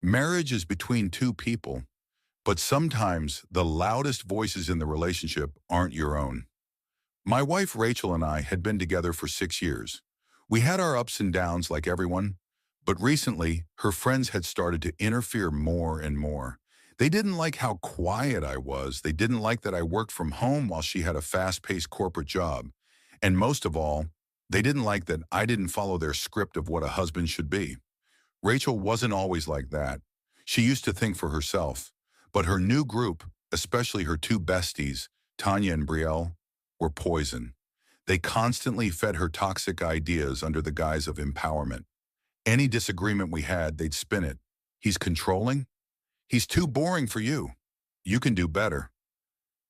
Marriage is between two people, but sometimes the loudest voices in the relationship aren't your own. My wife Rachel and I had been together for 6 years. We had our ups and downs like everyone, but recently her friends had started to interfere more and more. They didn't like how quiet I was. They didn't like that I worked from home while she had a fast-paced corporate job. And most of all, they didn't like that I didn't follow their script of what a husband should be. Rachel wasn't always like that. She used to think for herself. But her new group, especially her two besties, Tanya and Brielle, were poison. They constantly fed her toxic ideas under the guise of empowerment. Any disagreement we had, they'd spin it. He's controlling? He's too boring for you. You can do better.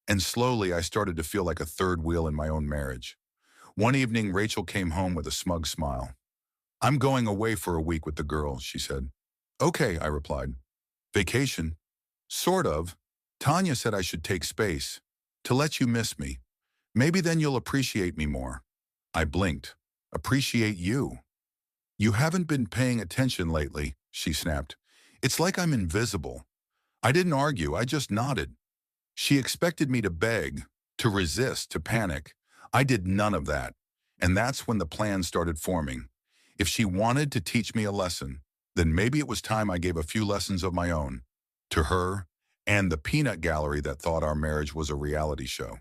And slowly I started to feel like a third wheel in my own marriage. One evening, Rachel came home with a smug smile. "I'm going away for a week with the girls," she said. "Okay," I replied. "Vacation?" "Sort of. Tanya said I should take space, to let you miss me. Maybe then you'll appreciate me more." I blinked. "Appreciate you?" "You haven't been paying attention lately," she snapped. "It's like I'm invisible." I didn't argue, I just nodded. She expected me to beg, to resist, to panic. I did none of that. And that's when the plan started forming. If she wanted to teach me a lesson, then maybe it was time I gave a few lessons of my own to her and the peanut gallery that thought our marriage was a reality show.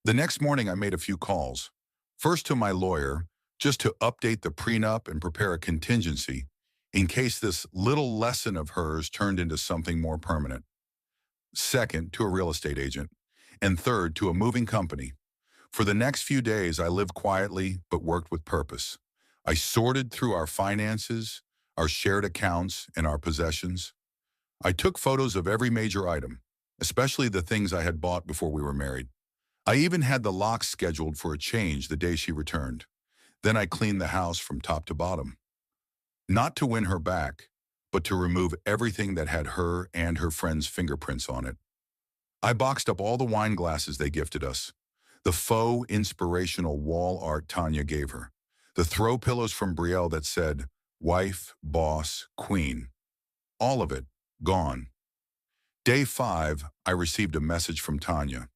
The next morning, I made a few calls. First to my lawyer, just to update the prenup and prepare a contingency in case this little lesson of hers turned into something more permanent. Second, to a real estate agent. And third, to a moving company. For the next few days, I lived quietly but worked with purpose. I sorted through our finances, our shared accounts, and our possessions. I took photos of every major item, especially the things I had bought before we were married. I even had the locks scheduled for a change the day she returned. Then I cleaned the house from top to bottom. Not to win her back, but to remove everything that had her and her friends' fingerprints on it. I boxed up all the wine glasses they gifted us, the faux inspirational wall art Tanya gave her, the throw pillows from Brielle that said, "Wife, boss, queen." All of it, gone. Day 5, I received a message from Tanya.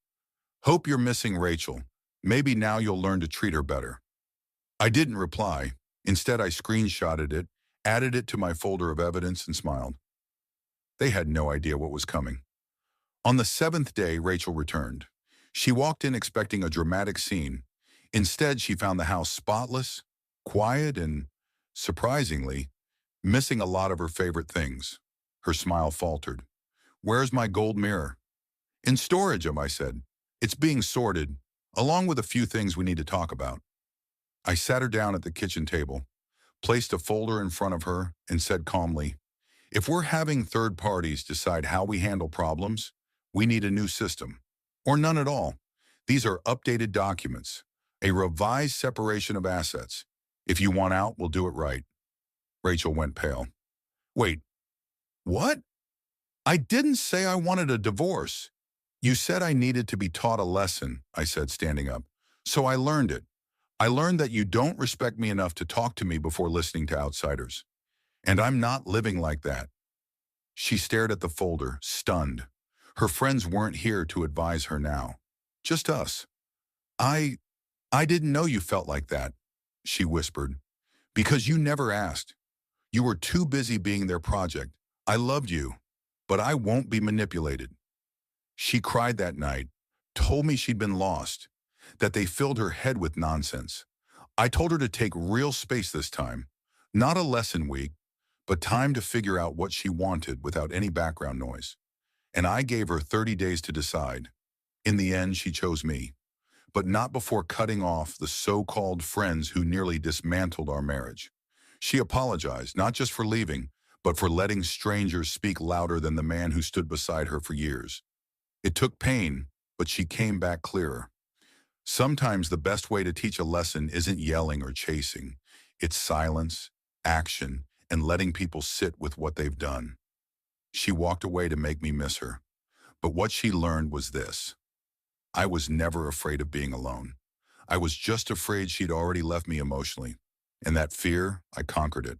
"Hope you're missing Rachel. Maybe now you'll learn to treat her better." I didn't reply. Instead, I screenshotted it, added it to my folder of evidence, and smiled. They had no idea what was coming. On the 7th day, Rachel returned. She walked in expecting a dramatic scene. Instead, she found the house spotless, quiet, and, surprisingly, missing a lot of her favorite things. Her smile faltered. "Where's my gold mirror?" "In storage," I said. "It's being sorted, along with a few things we need to talk about." I sat her down at the kitchen table, placed a folder in front of her, and said calmly, "If we're having third parties decide how we handle problems, we need a new system. Or none at all. These are updated documents, a revised separation of assets. If you want out, we'll do it right." Rachel went pale. "Wait, what? I didn't say I wanted a divorce." "You said I needed to be taught a lesson," I said, standing up. "So I learned it. I learned that you don't respect me enough to talk to me before listening to outsiders. And I'm not living like that." She stared at the folder, stunned. Her friends weren't here to advise her now. Just us. I didn't know you felt like that," she whispered. "Because you never asked. You were too busy being their project. I loved you, but I won't be manipulated." She cried that night, told me she'd been lost, that they filled her head with nonsense. I told her to take real space this time, not a lesson week, but time to figure out what she wanted without any background noise. And I gave her 30 days to decide. In the end, she chose me, but not before cutting off the so-called friends who nearly dismantled our marriage. She apologized, not just for leaving, but for letting strangers speak louder than the man who stood beside her for years. It took pain, but she came back clearer. Sometimes the best way to teach a lesson isn't yelling or chasing. It's silence, action, and letting people sit with what they've done. She walked away to make me miss her. But what she learned was this. I was never afraid of being alone. I was just afraid she'd already left me emotionally. And that fear, I conquered it.